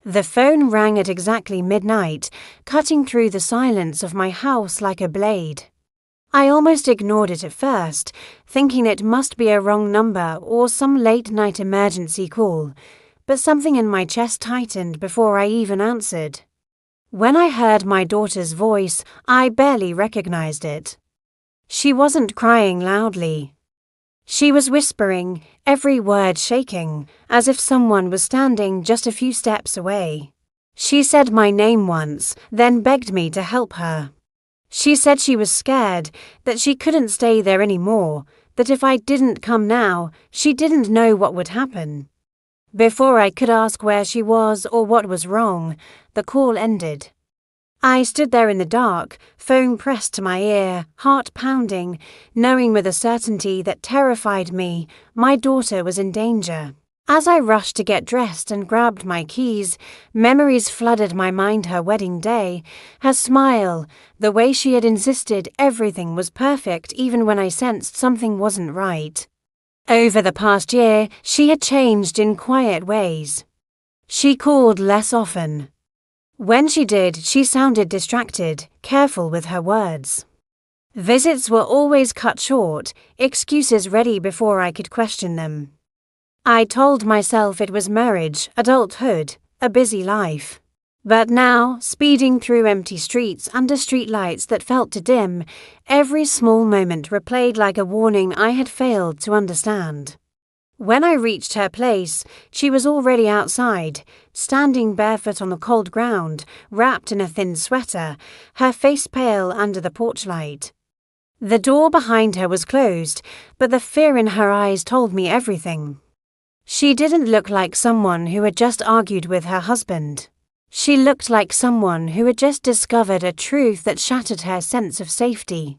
The phone rang at exactly midnight, cutting through the silence of my house like a blade. I almost ignored it at first, thinking it must be a wrong number or some late-night emergency call, but something in my chest tightened before I even answered. When I heard my daughter's voice, I barely recognized it. She wasn't crying loudly. She was whispering, every word shaking, as if someone was standing just a few steps away. She said my name once, then begged me to help her. She said she was scared, that she couldn't stay there anymore, that if I didn't come now, she didn't know what would happen. Before I could ask where she was or what was wrong, the call ended. I stood there in the dark, phone pressed to my ear, heart pounding, knowing with a certainty that terrified me, my daughter was in danger. As I rushed to get dressed and grabbed my keys, memories flooded my mind. Her wedding day, her smile, the way she had insisted everything was perfect even when I sensed something wasn't right. Over the past year, she had changed in quiet ways. She called less often. When she did, she sounded distracted, careful with her words. Visits were always cut short, excuses ready before I could question them. I told myself it was marriage, adulthood, a busy life. But now, speeding through empty streets under streetlights that felt too dim, every small moment replayed like a warning I had failed to understand. When I reached her place, she was already outside, standing barefoot on the cold ground, wrapped in a thin sweater, her face pale under the porch light. The door behind her was closed, but the fear in her eyes told me everything. She didn't look like someone who had just argued with her husband. She looked like someone who had just discovered a truth that shattered her sense of safety.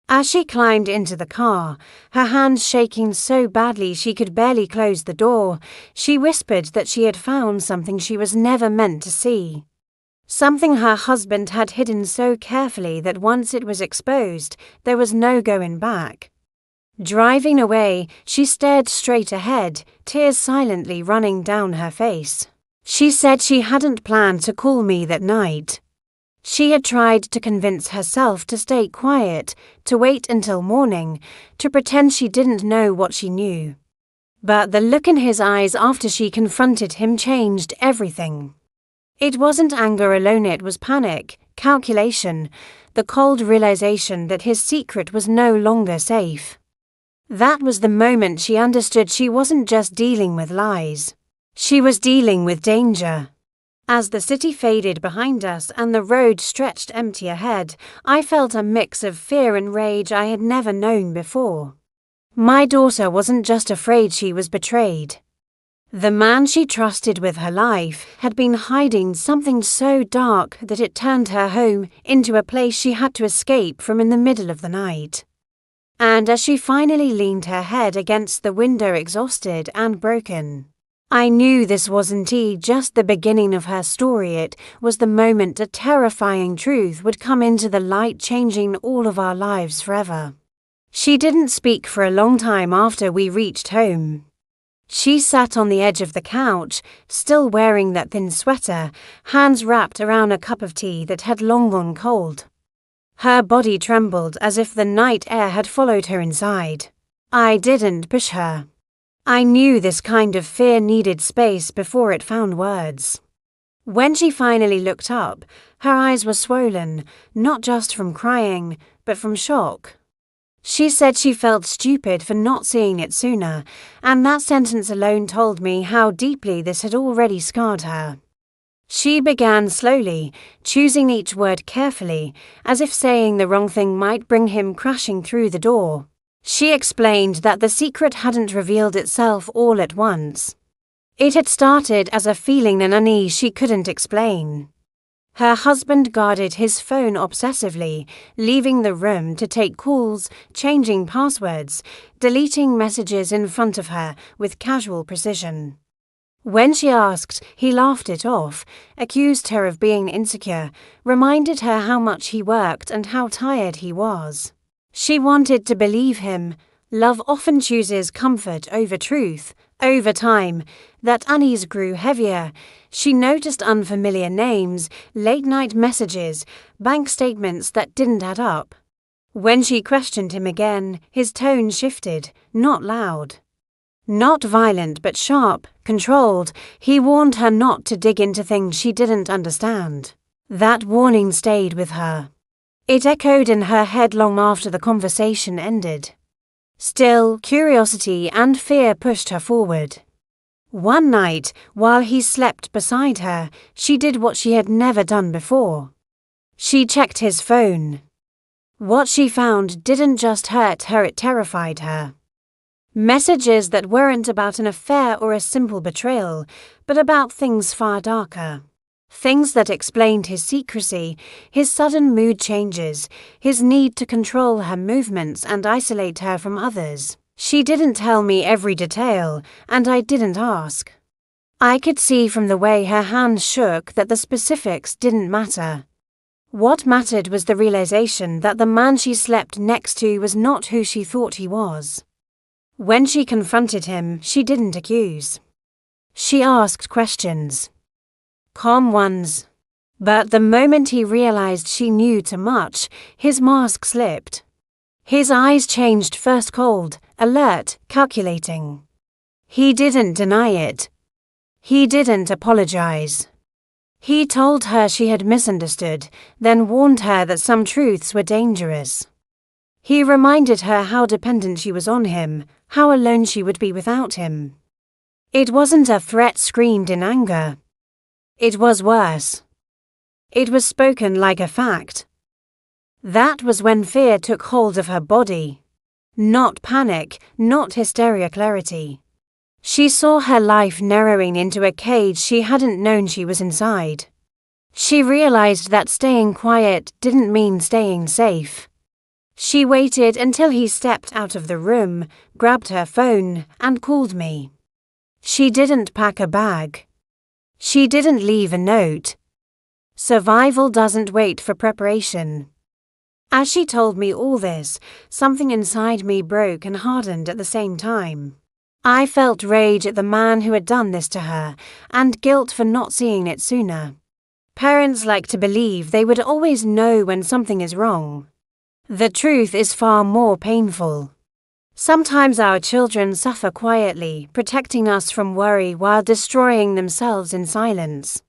As she climbed into the car, her hands shaking so badly she could barely close the door, she whispered that she had found something she was never meant to see. Something her husband had hidden so carefully that once it was exposed, there was no going back. Driving away, she stared straight ahead, tears silently running down her face. She said she hadn't planned to call me that night. She had tried to convince herself to stay quiet, to wait until morning, to pretend she didn't know what she knew. But the look in his eyes after she confronted him changed everything. It wasn't anger alone, it was panic, calculation, the cold realization that his secret was no longer safe. That was the moment she understood she wasn't just dealing with lies. She was dealing with danger. As the city faded behind us and the road stretched empty ahead, I felt a mix of fear and rage I had never known before. My daughter wasn't just afraid she was betrayed. The man she trusted with her life had been hiding something so dark that it turned her home into a place she had to escape from in the middle of the night. And as she finally leaned her head against the window, exhausted and broken, I knew this wasn't just the beginning of her story. It was the moment a terrifying truth would come into the light, changing all of our lives forever. She didn't speak for a long time after we reached home. She sat on the edge of the couch, still wearing that thin sweater, hands wrapped around a cup of tea that had long gone cold. Her body trembled as if the night air had followed her inside. I didn't push her. I knew this kind of fear needed space before it found words. When she finally looked up, her eyes were swollen, not just from crying, but from shock. She said she felt stupid for not seeing it sooner, and that sentence alone told me how deeply this had already scarred her. She began slowly, choosing each word carefully, as if saying the wrong thing might bring him crashing through the door. She explained that the secret hadn't revealed itself all at once. It had started as a feeling, an unease she couldn't explain. Her husband guarded his phone obsessively, leaving the room to take calls, changing passwords, deleting messages in front of her with casual precision. When she asked, he laughed it off, accused her of being insecure, reminded her how much he worked and how tired he was. She wanted to believe him. Love often chooses comfort over truth, Over time, that unease grew heavier. She noticed unfamiliar names, late-night messages, bank statements that didn't add up. When she questioned him again, his tone shifted, not loud. Not violent but sharp, controlled. He warned her not to dig into things she didn't understand. That warning stayed with her. It echoed in her head long after the conversation ended. Still, curiosity and fear pushed her forward. One night, while he slept beside her, she did what she had never done before. She checked his phone. What she found didn't just hurt her, it terrified her. Messages that weren't about an affair or a simple betrayal, but about things far darker. Things that explained his secrecy, his sudden mood changes, his need to control her movements and isolate her from others. She didn't tell me every detail, and I didn't ask. I could see from the way her hands shook that the specifics didn't matter. What mattered was the realization that the man she slept next to was not who she thought he was. When she confronted him, she didn't accuse. She asked questions. Calm ones. But the moment he realized she knew too much, his mask slipped. His eyes changed, first cold, alert, calculating. He didn't deny it. He didn't apologize. He told her she had misunderstood, then warned her that some truths were dangerous. He reminded her how dependent she was on him, how alone she would be without him. It wasn't a threat screamed in anger. It was worse. It was spoken like a fact. That was when fear took hold of her body. Not panic, not hysteria, clarity. She saw her life narrowing into a cage she hadn't known she was inside. She realized that staying quiet didn't mean staying safe. She waited until he stepped out of the room, grabbed her phone, and called me. She didn't pack a bag. She didn't leave a note. Survival doesn't wait for preparation. As she told me all this, something inside me broke and hardened at the same time. I felt rage at the man who had done this to her, and guilt for not seeing it sooner. Parents like to believe they would always know when something is wrong. The truth is far more painful. Sometimes our children suffer quietly, protecting us from worry while destroying themselves in silence.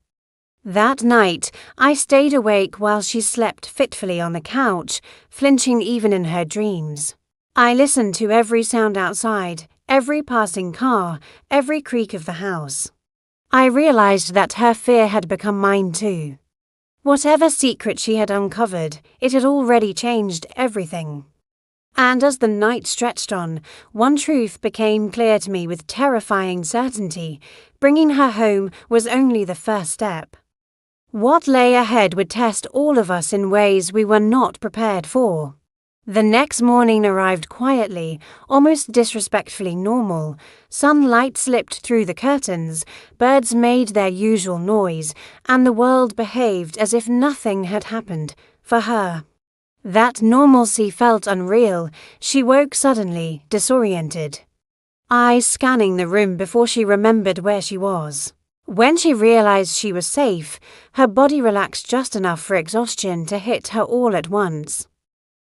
That night, I stayed awake while she slept fitfully on the couch, flinching even in her dreams. I listened to every sound outside, every passing car, every creak of the house. I realized that her fear had become mine too. Whatever secret she had uncovered, it had already changed everything. And as the night stretched on, one truth became clear to me with terrifying certainty. Bringing her home was only the first step. What lay ahead would test all of us in ways we were not prepared for. The next morning arrived quietly, almost disrespectfully normal. Sunlight slipped through the curtains, birds made their usual noise, and the world behaved as if nothing had happened, for her. That normalcy felt unreal. She woke suddenly, disoriented. Eyes scanning the room before she remembered where she was. When she realized she was safe, her body relaxed just enough for exhaustion to hit her all at once.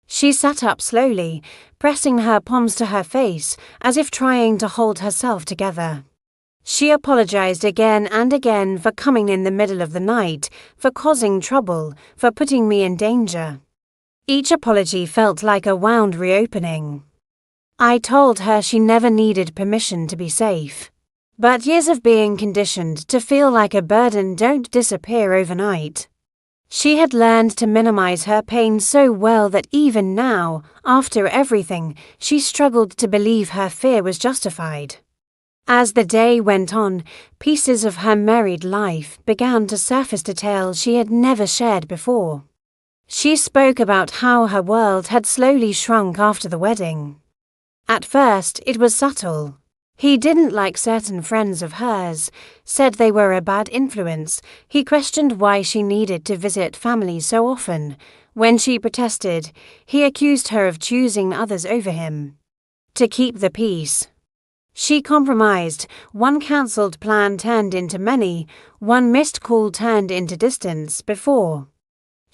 She sat up slowly, pressing her palms to her face, as if trying to hold herself together. She apologized again and again for coming in the middle of the night, for causing trouble, for putting me in danger. Each apology felt like a wound reopening. I told her she never needed permission to be safe. But years of being conditioned to feel like a burden don't disappear overnight. She had learned to minimize her pain so well that even now, after everything, she struggled to believe her fear was justified. As the day went on, pieces of her married life began to surface, details she had never shared before. She spoke about how her world had slowly shrunk after the wedding. At first, it was subtle. He didn't like certain friends of hers, said they were a bad influence. He questioned why she needed to visit family so often. When she protested, he accused her of choosing others over him. To keep the peace. She compromised. One cancelled plan turned into many, one missed call turned into distance before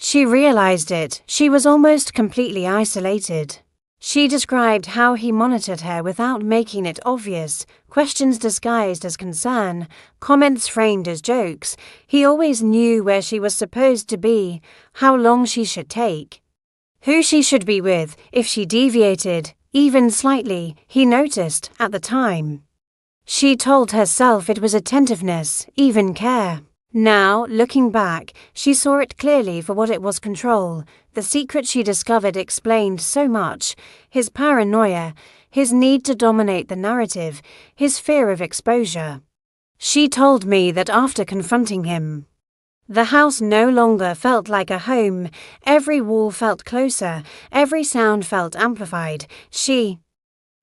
she realized it, she was almost completely isolated. She described how he monitored her without making it obvious, questions disguised as concern, comments framed as jokes. He always knew where she was supposed to be, how long she should take, who she should be with. If she deviated, even slightly, he noticed at the time. She told herself it was attentiveness, even care. Now, looking back, she saw it clearly for what it was: control. The secret she discovered explained so much: his paranoia, his need to dominate the narrative, his fear of exposure. She told me that after confronting him, the house no longer felt like a home. Every wall felt closer, every sound felt amplified. She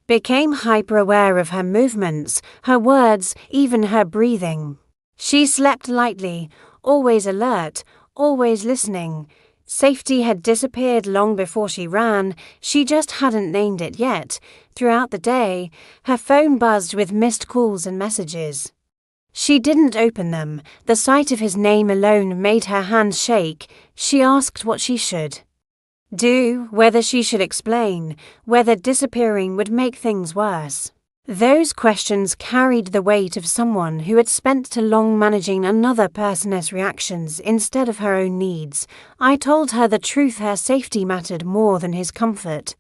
became hyper-aware of her movements, her words, even her breathing. She slept lightly, always alert, always listening. Safety had disappeared long before she ran, she just hadn't named it yet. Throughout the day, her phone buzzed with missed calls and messages. She didn't open them. The sight of his name alone made her hands shake. She asked what she should do, whether she should explain, whether disappearing would make things worse. Those questions carried the weight of someone who had spent too long managing another person's reactions instead of her own needs. I told her the truth: her safety mattered more than his comfort,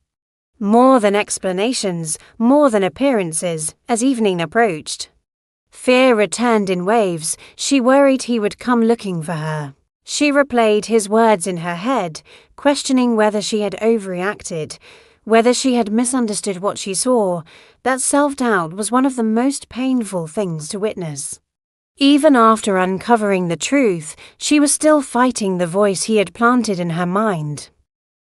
more than explanations, more than appearances. As evening approached, fear returned in waves. She worried he would come looking for her. She replayed his words in her head, questioning whether she had overreacted, whether she had misunderstood what she saw. That self-doubt was one of the most painful things to witness. Even after uncovering the truth, she was still fighting the voice he had planted in her mind,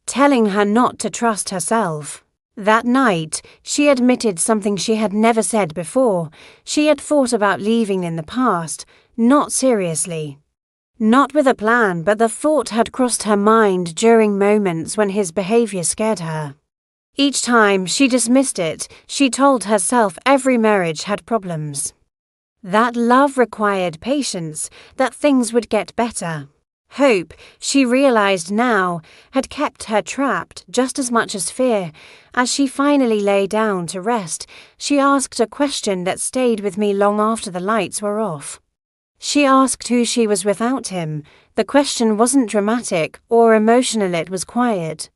telling her not to trust herself. That night, she admitted something she had never said before. She had thought about leaving in the past, not seriously, not with a plan, but the thought had crossed her mind during moments when his behavior scared her. Each time she dismissed it, she told herself every marriage had problems, that love required patience, that things would get better. Hope, she realized now, had kept her trapped just as much as fear. As she finally lay down to rest, she asked a question that stayed with me long after the lights were off. She asked who she was without him. The question wasn't dramatic or emotional, it was quiet,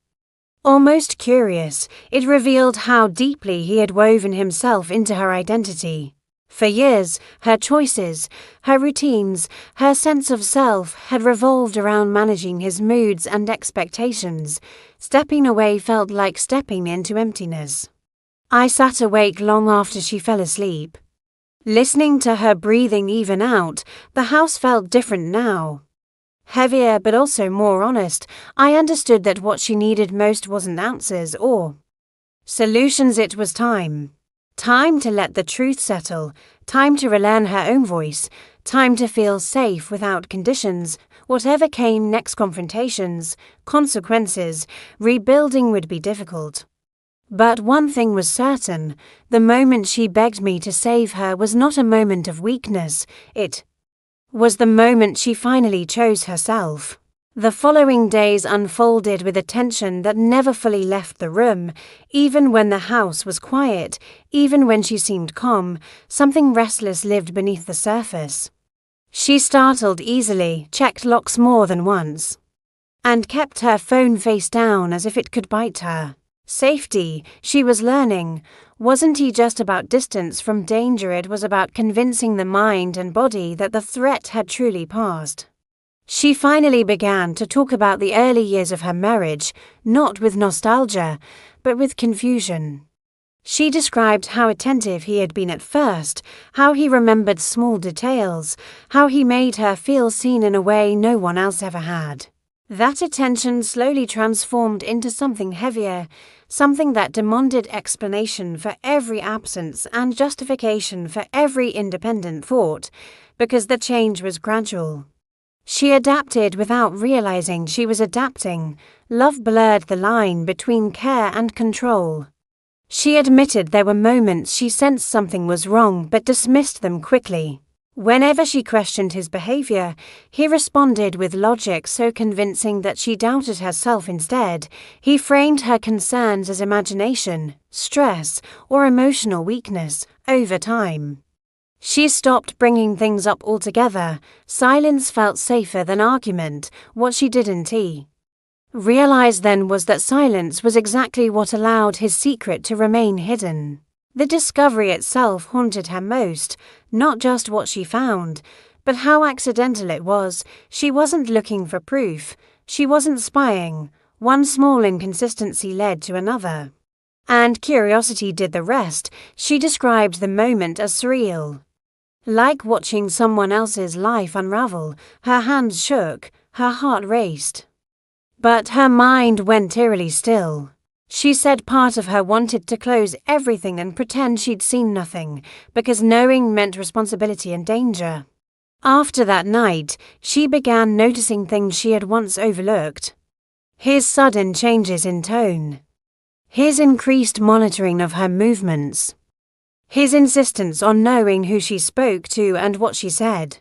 almost curious. It revealed how deeply he had woven himself into her identity. For years, her choices, her routines, her sense of self had revolved around managing his moods and expectations. Stepping away felt like stepping into emptiness. I sat awake long after she fell asleep, listening to her breathing even out. The house felt different now. Heavier but also more honest. I understood that what she needed most wasn't answers or solutions, it was time. Time to let the truth settle, time to relearn her own voice, time to feel safe without conditions. Whatever came next, confrontations, consequences, rebuilding would be difficult. But one thing was certain: the moment she begged me to save her was not a moment of weakness, it was the moment she finally chose herself. The following days unfolded with a tension that never fully left the room. Even when the house was quiet, even when she seemed calm, something restless lived beneath the surface. She startled easily, checked locks more than once, and kept her phone face down as if it could bite her. Safety, she was learning, wasn't just about distance from danger, it was about convincing the mind and body that the threat had truly passed. She finally began to talk about the early years of her marriage, not with nostalgia, but with confusion. She described how attentive he had been at first, how he remembered small details, how he made her feel seen in a way no one else ever had. That attention slowly transformed into something heavier, something that demanded explanation for every absence and justification for every independent thought, because the change was gradual. She adapted without realizing she was adapting. Love blurred the line between care and control. She admitted there were moments she sensed something was wrong but dismissed them quickly. Whenever she questioned his behavior, he responded with logic so convincing that she doubted herself instead. He framed her concerns as imagination, stress, or emotional weakness over time. She stopped bringing things up altogether. Silence felt safer than argument. What she didn't realize then was that silence was exactly what allowed his secret to remain hidden. The discovery itself haunted her most, not just what she found, but how accidental it was. She wasn't looking for proof. She wasn't spying. One small inconsistency led to another. And curiosity did the rest. She described the moment as surreal. Like watching someone else's life unravel. Her hands shook, her heart raced. But her mind went eerily still. She said part of her wanted to close everything and pretend she'd seen nothing, because knowing meant responsibility and danger. After that night, she began noticing things she had once overlooked. His sudden changes in tone. His increased monitoring of her movements. His insistence on knowing who she spoke to and what she said.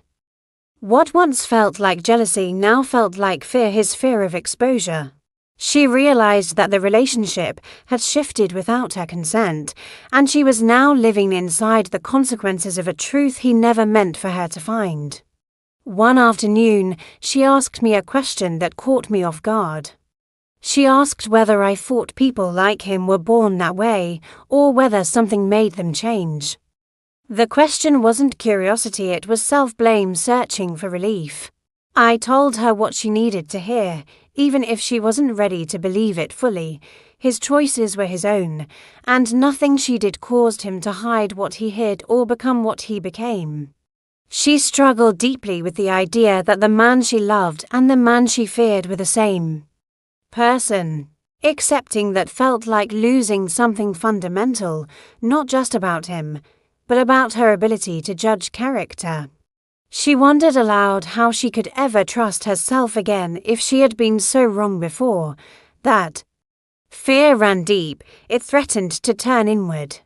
What once felt like jealousy now felt like fear, his fear of exposure. She realized that the relationship had shifted without her consent, and she was now living inside the consequences of a truth he never meant for her to find. One afternoon, she asked me a question that caught me off guard. She asked whether I thought people like him were born that way, or whether something made them change. The question wasn't curiosity, it was self-blame searching for relief. I told her what she needed to hear, even if she wasn't ready to believe it fully. His choices were his own, and nothing she did caused him to hide what he hid or become what he became. She struggled deeply with the idea that the man she loved and the man she feared were the same person. Accepting that felt like losing something fundamental, not just about him, but about her ability to judge character. She wondered aloud how she could ever trust herself again if she had been so wrong before. That fear ran deep. It threatened to turn inward,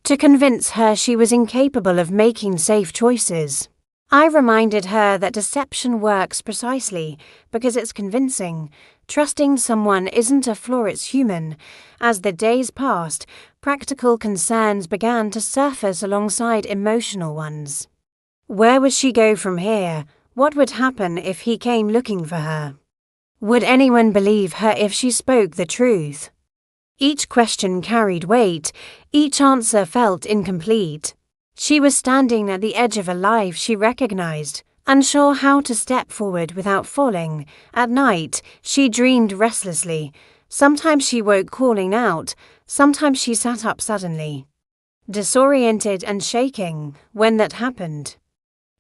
to convince her she was incapable of making safe choices. I reminded her that deception works precisely because it's convincing. Trusting someone isn't a flaw, it's human. As the days passed, practical concerns began to surface alongside emotional ones. Where would she go from here? What would happen if he came looking for her? Would anyone believe her if she spoke the truth? Each question carried weight. Each answer felt incomplete. She was standing at the edge of a life she recognized, unsure how to step forward without falling. At night, she dreamed restlessly. Sometimes she woke calling out. Sometimes she sat up suddenly, disoriented and shaking. When that happened,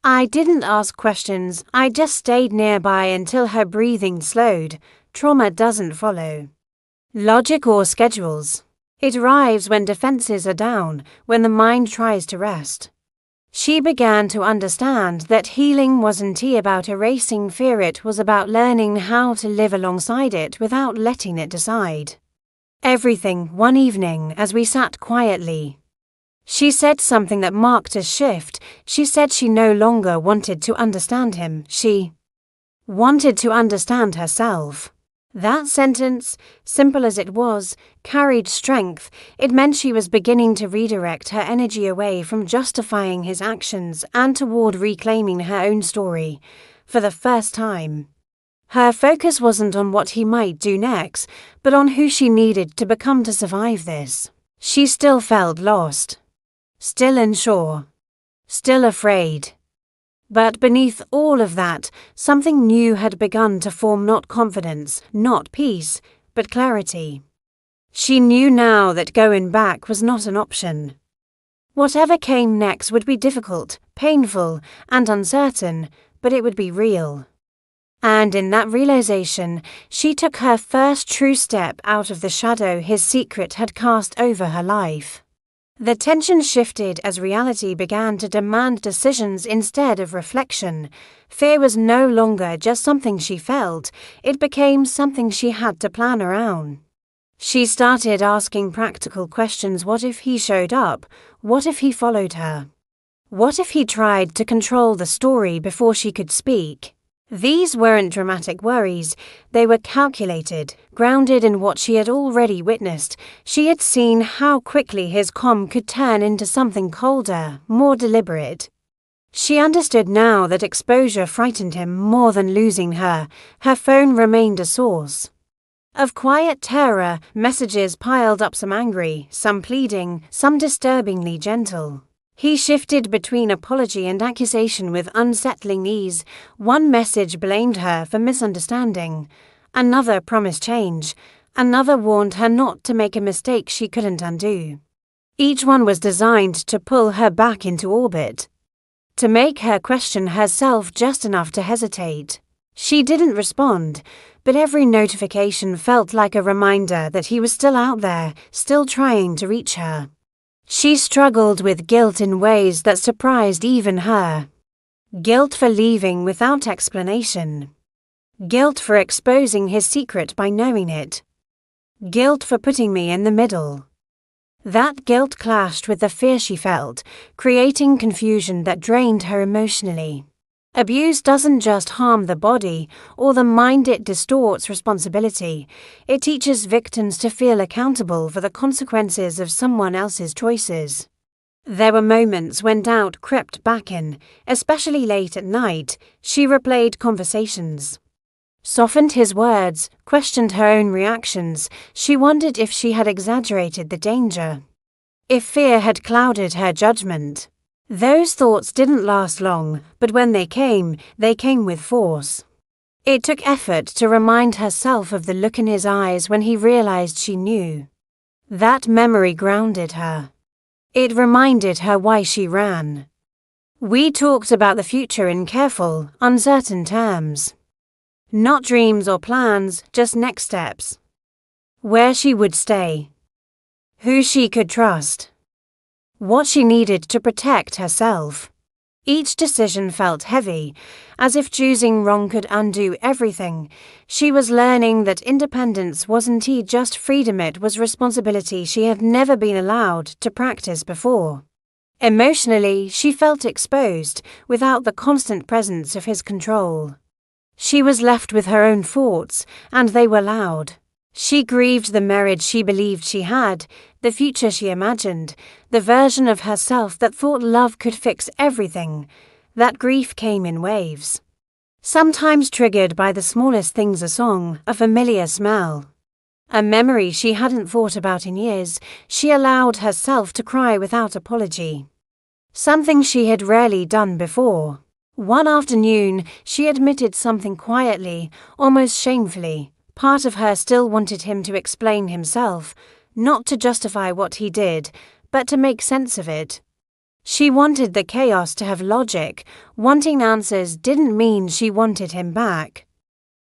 I didn't ask questions, I just stayed nearby until her breathing slowed. Trauma doesn't follow logic or schedules. It arrives when defenses are down, when the mind tries to rest. She began to understand that healing wasn't about erasing fear, it was about learning how to live alongside it without letting it decide everything. One evening, as we sat quietly, she said something that marked a shift. She said she no longer wanted to understand him, she wanted to understand herself. That sentence, simple as it was, carried strength. It meant she was beginning to redirect her energy away from justifying his actions and toward reclaiming her own story. For the first time, her focus wasn't on what he might do next, but on who she needed to become to survive this. She still felt lost, still unsure, still afraid. But beneath all of that, something new had begun to form, not confidence, not peace, but clarity. She knew now that going back was not an option. Whatever came next would be difficult, painful, and uncertain, but it would be real. And in that realization, she took her first true step out of the shadow his secret had cast over her life. The tension shifted as reality began to demand decisions instead of reflection. Fear was no longer just something she felt, it became something she had to plan around. She started asking practical questions. What if he showed up? What if he followed her? What if he tried to control the story before she could speak? These weren't dramatic worries. They were calculated, grounded in what she had already witnessed. She had seen how quickly his calm could turn into something colder, more deliberate. She understood now that exposure frightened him more than losing her. Her phone remained a source of quiet terror. Messages piled up, some angry, some pleading, some disturbingly gentle. He shifted between apology and accusation with unsettling ease. One message blamed her for misunderstanding. Another promised change. Another warned her not to make a mistake she couldn't undo. Each one was designed to pull her back into orbit, to make her question herself just enough to hesitate. She didn't respond, but every notification felt like a reminder that he was still out there, still trying to reach her. She struggled with guilt in ways that surprised even her. Guilt for leaving without explanation. Guilt for exposing his secret by knowing it. Guilt for putting me in the middle. That guilt clashed with the fear she felt, creating confusion that drained her emotionally. Abuse doesn't just harm the body or the mind, it distorts responsibility. It teaches victims to feel accountable for the consequences of someone else's choices. There were moments when doubt crept back in, especially late at night. She replayed conversations, softened his words, questioned her own reactions. She wondered if she had exaggerated the danger, if fear had clouded her judgment. Those thoughts didn't last long, but when they came with force. It took effort to remind herself of the look in his eyes when he realized she knew. That memory grounded her. It reminded her why she ran. We talked about the future in careful, uncertain terms. Not dreams or plans, just next steps. Where she would stay. Who she could trust. What she needed to protect herself. Each decision felt heavy, as if choosing wrong could undo everything. She was learning that independence wasn't just freedom, it was responsibility she had never been allowed to practice before. Emotionally, she felt exposed, without the constant presence of his control. She was left with her own thoughts, and they were loud. She grieved the marriage she believed she had, the future she imagined, the version of herself that thought love could fix everything. That grief came in waves, sometimes triggered by the smallest things: a song, a familiar smell, a memory she hadn't thought about in years. She allowed herself to cry without apology, something she had rarely done before. One afternoon, she admitted something quietly, almost shamefully. Part of her still wanted him to explain himself, not to justify what he did, but to make sense of it. She wanted the chaos to have logic. Wanting answers didn't mean she wanted him back.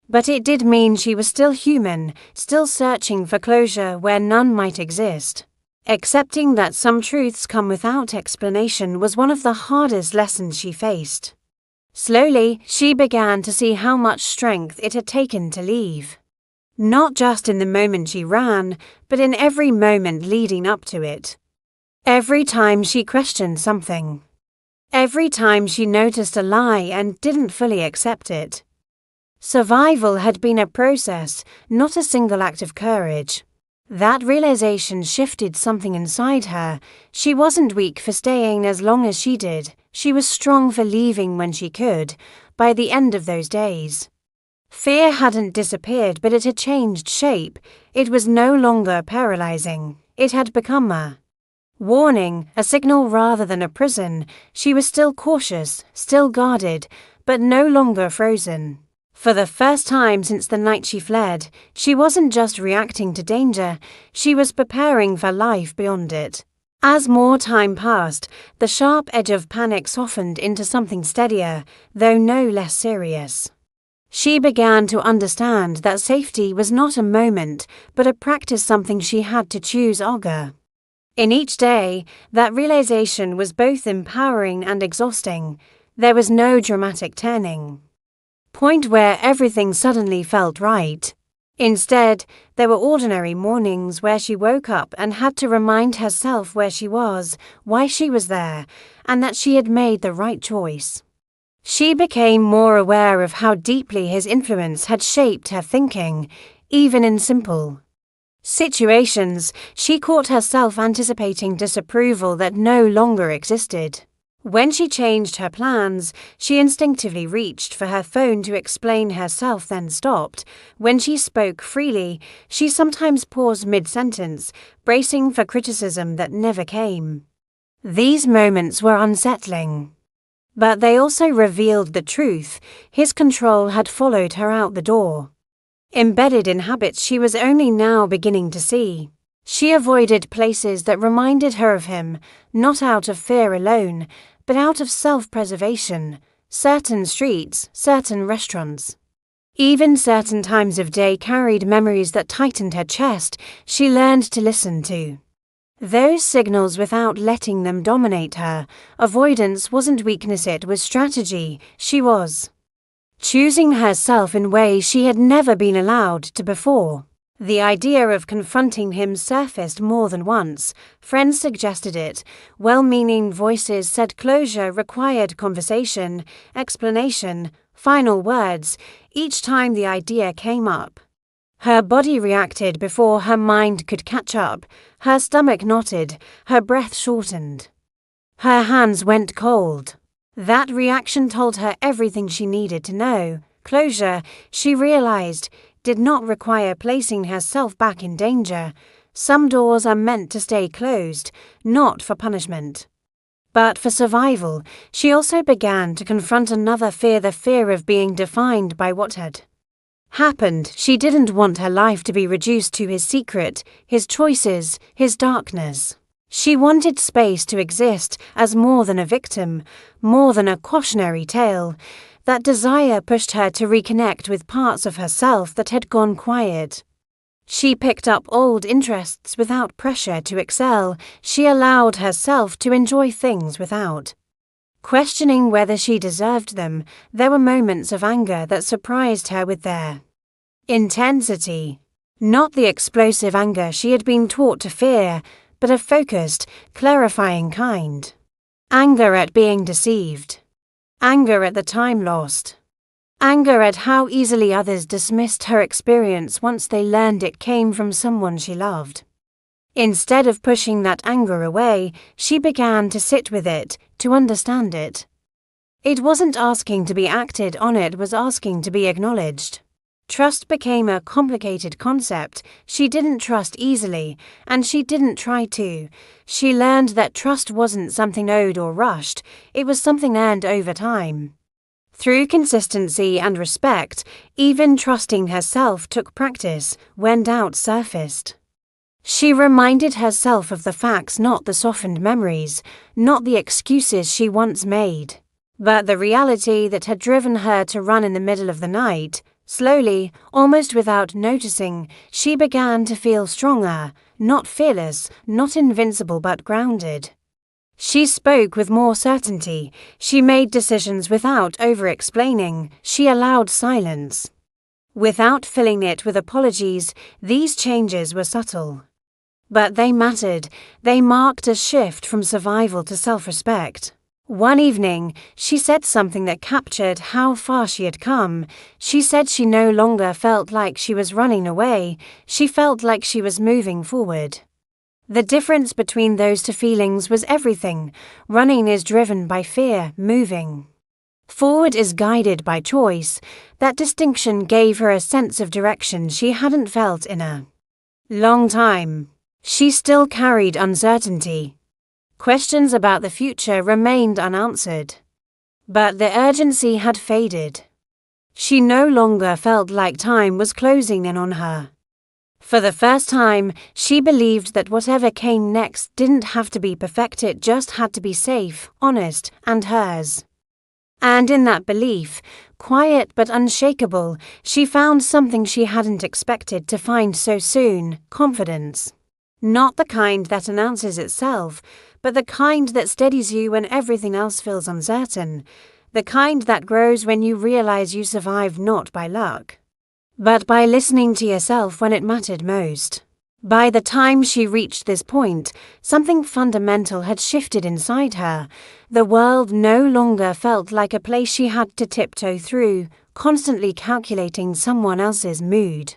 But it did mean she was still human, still searching for closure where none might exist. Accepting that some truths come without explanation was one of the hardest lessons she faced. Slowly, she began to see how much strength it had taken to leave. Not just in the moment she ran, but in every moment leading up to it. Every time she questioned something. Every time she noticed a lie and didn't fully accept it. Survival had been a process, not a single act of courage. That realization shifted something inside her. She wasn't weak for staying as long as she did. She was strong for leaving when she could. By the end of those days, fear hadn't disappeared, but it had changed shape. It was no longer paralyzing. It had become a warning, a signal rather than a prison. She was still cautious, still guarded, but no longer frozen. For the first time since the night she fled, she wasn't just reacting to danger, she was preparing for life beyond it. As more time passed, the sharp edge of panic softened into something steadier, though no less serious. She began to understand that safety was not a moment, but a practice, something she had to choose over. In each day, that realization was both empowering and exhausting. There was no dramatic turning point where everything suddenly felt right. Instead, there were ordinary mornings where she woke up and had to remind herself where she was, why she was there, and that she had made the right choice. She became more aware of how deeply his influence had shaped her thinking, even in simple situations. She caught herself anticipating disapproval that no longer existed. When she changed her plans, she instinctively reached for her phone to explain herself, then stopped. When she spoke freely, she sometimes paused mid-sentence, bracing for criticism that never came. These moments were unsettling. But they also revealed the truth. His control had followed her out the door. Embedded in habits she was only now beginning to see. She avoided places that reminded her of him, not out of fear alone, but out of self-preservation. Certain streets, certain restaurants, even certain times of day carried memories that tightened her chest. She learned to listen to those signals without letting them dominate her. Avoidance wasn't weakness, it was strategy. She was choosing herself in ways she had never been allowed to before. The idea of confronting him surfaced more than once. Friends suggested it. Well-meaning voices said closure required conversation, explanation, final words. Each time the idea came up, her body reacted before her mind could catch up. Her stomach knotted, her breath shortened. Her hands went cold. That reaction told her everything she needed to know. Closure, she realized, did not require placing herself back in danger. Some doors are meant to stay closed, not for punishment, but for survival. She also began to confront another fear, the fear of being defined by what had happened. She didn't want her life to be reduced to his secret, his choices, his darkness. She wanted space to exist as more than a victim, more than a cautionary tale. That desire pushed her to reconnect with parts of herself that had gone quiet. She picked up old interests without pressure to excel. She allowed herself to enjoy things without questioning whether she deserved them. There were moments of anger that surprised her with their intensity. Not the explosive anger she had been taught to fear, but a focused, clarifying kind. Anger at being deceived. Anger at the time lost. Anger at how easily others dismissed her experience once they learned it came from someone she loved. Instead of pushing that anger away, she began to sit with it, to understand it. It wasn't asking to be acted on, it was asking to be acknowledged. Trust became a complicated concept. She didn't trust easily, and she didn't try to. She learned that trust wasn't something owed or rushed, it was something earned over time. Through consistency and respect, even trusting herself took practice. When doubt surfaced, she reminded herself of the facts, not the softened memories, not the excuses she once made, but the reality that had driven her to run in the middle of the night. Slowly, almost without noticing, she began to feel stronger, not fearless, not invincible, but grounded. She spoke with more certainty. She made decisions without over-explaining. She allowed silence without filling it with apologies. These changes were subtle, but they mattered. They marked a shift from survival to self-respect. One evening, she said something that captured how far she had come. She said she no longer felt like she was running away. She felt like she was moving forward. The difference between those two feelings was everything. Running is driven by fear, moving forward is guided by choice. That distinction gave her a sense of direction she hadn't felt in a long time. She still carried uncertainty. Questions about the future remained unanswered, but the urgency had faded. She no longer felt like time was closing in on her. For the first time, she believed that whatever came next didn't have to be perfect, it just had to be safe, honest, and hers. And in that belief, quiet but unshakable, she found something she hadn't expected to find so soon: confidence. Not the kind that announces itself, but the kind that steadies you when everything else feels uncertain. The kind that grows when you realize you survived not by luck, but by listening to yourself when it mattered most. By the time she reached this point, something fundamental had shifted inside her. The world no longer felt like a place she had to tiptoe through, constantly calculating someone else's mood.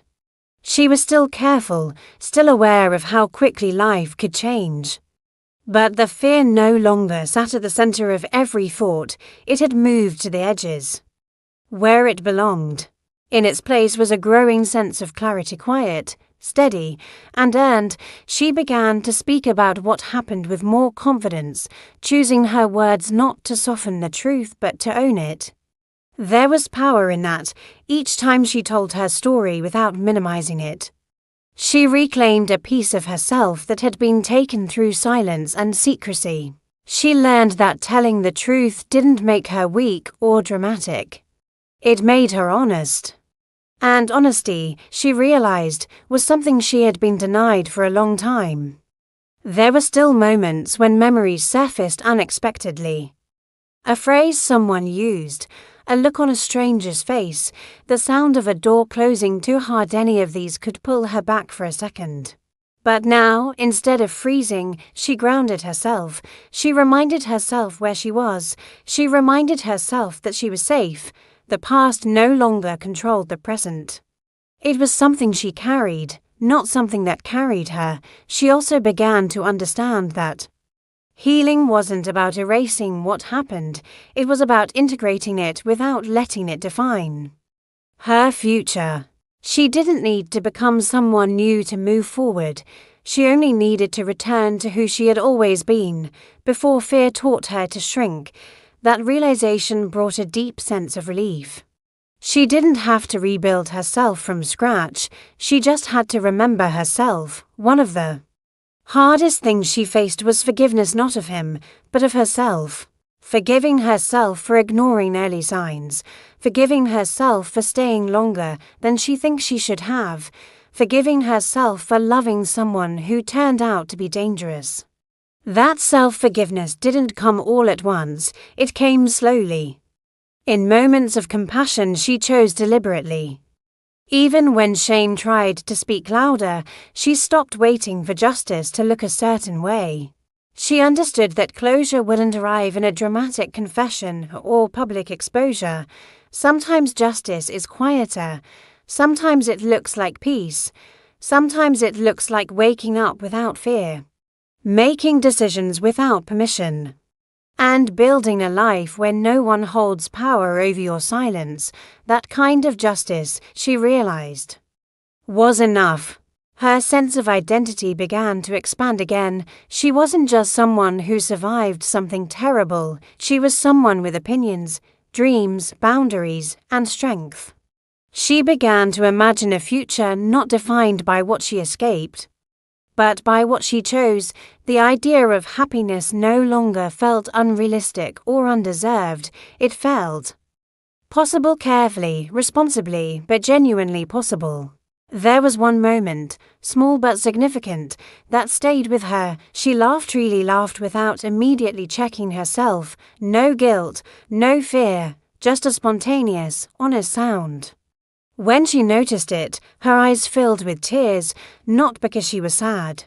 She was still careful, still aware of how quickly life could change. But the fear no longer sat at the center of every thought. It had moved to the edges, where it belonged. In its place was a growing sense of clarity, quiet, steady, and earned. She began to speak about what happened with more confidence, choosing her words not to soften the truth but to own it. There was power in that, each time she told her story without minimizing it. She reclaimed a piece of herself that had been taken through silence and secrecy. She learned that telling the truth didn't make her weak or dramatic. It made her honest. And honesty, she realized, was something she had been denied for a long time. There were still moments when memories surfaced unexpectedly. A phrase someone used, a look on a stranger's face, the sound of a door closing too hard, any of these could pull her back for a second. But now, instead of freezing, she grounded herself. She reminded herself where she was. She reminded herself that she was safe. The past no longer controlled the present. It was something she carried, not something that carried her. She also began to understand that healing wasn't about erasing what happened. It was about integrating it without letting it define her future. She didn't need to become someone new to move forward. She only needed to return to who she had always been, before fear taught her to shrink. That realization brought a deep sense of relief. She didn't have to rebuild herself from scratch. She just had to remember herself. One of the hardest things she faced was forgiveness, not of him, but of herself. Forgiving herself for ignoring early signs. Forgiving herself for staying longer than she thinks she should have. Forgiving herself for loving someone who turned out to be dangerous. That self-forgiveness didn't come all at once. It came slowly. In moments of compassion she chose deliberately. Even when shame tried to speak louder, she stopped waiting for justice to look a certain way. She understood that closure wouldn't arrive in a dramatic confession or public exposure. Sometimes justice is quieter. Sometimes it looks like peace. Sometimes it looks like waking up without fear. Making decisions without permission. And building a life where no one holds power over your silence. That kind of justice, she realized, was enough. Her sense of identity began to expand again. She wasn't just someone who survived something terrible. She was someone with opinions, dreams, boundaries, and strength. She began to imagine a future not defined by what she escaped, but by what she chose. The idea of happiness no longer felt unrealistic or undeserved. It felt possible, carefully, responsibly, but genuinely possible. There was one moment, small but significant, that stayed with her. She laughed, really laughed without immediately checking herself. No guilt, no fear, just a spontaneous, honest sound. When she noticed it, her eyes filled with tears, not because she was sad,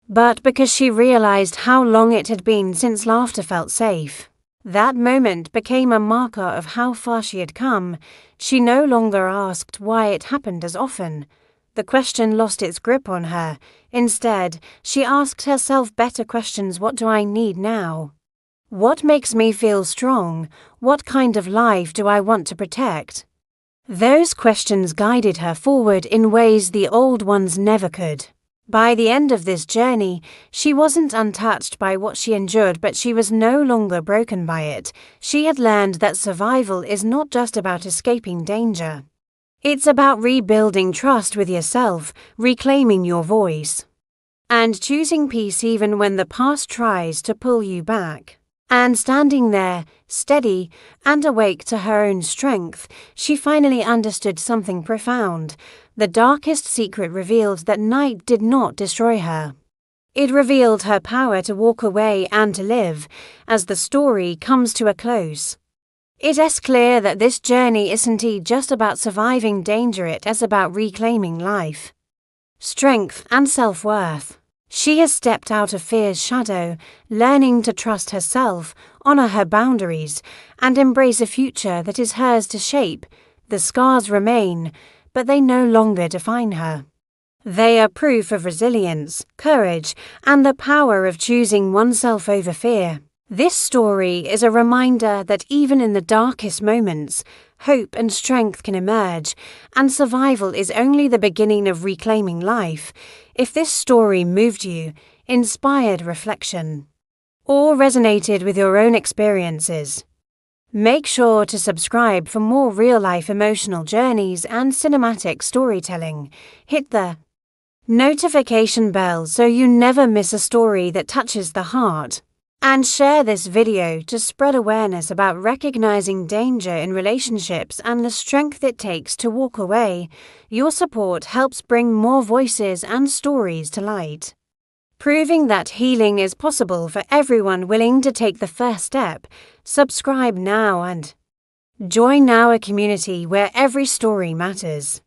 but because she realized how long it had been since laughter felt safe. That moment became a marker of how far she had come. She no longer asked why it happened as often. The question lost its grip on her. Instead, she asked herself better questions. What do I need now? What makes me feel strong? What kind of life do I want to protect? Those questions guided her forward in ways the old ones never could. By the end of this journey, she wasn't untouched by what she endured, but she was no longer broken by it. She had learned that survival is not just about escaping danger. It's about rebuilding trust with yourself, reclaiming your voice, and choosing peace even when the past tries to pull you back. And standing there, steady and awake to her own strength, she finally understood something profound. The darkest secret revealed that night did not destroy her. It revealed her power to walk away and to live. As the story comes to a close, It is clear that this journey isn't just about surviving danger, it is about reclaiming life, strength, and self-worth. She has stepped out of fear's shadow, learning to trust herself, honor her boundaries, and embrace a future that is hers to shape. The scars remain, but they no longer define her. They are proof of resilience, courage, and the power of choosing oneself over fear. This story is a reminder that even in the darkest moments, hope and strength can emerge, and survival is only the beginning of reclaiming life. If this story moved you, inspired reflection, or resonated with your own experiences, make sure to subscribe for more real-life emotional journeys and cinematic storytelling. Hit the notification bell so you never miss a story that touches the heart. And share this video to spread awareness about recognizing danger in relationships and the strength it takes to walk away. Your support helps bring more voices and stories to light, proving that healing is possible for everyone willing to take the first step. Subscribe now and join our community where every story matters,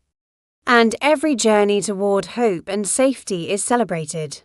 and every journey toward hope and safety is celebrated.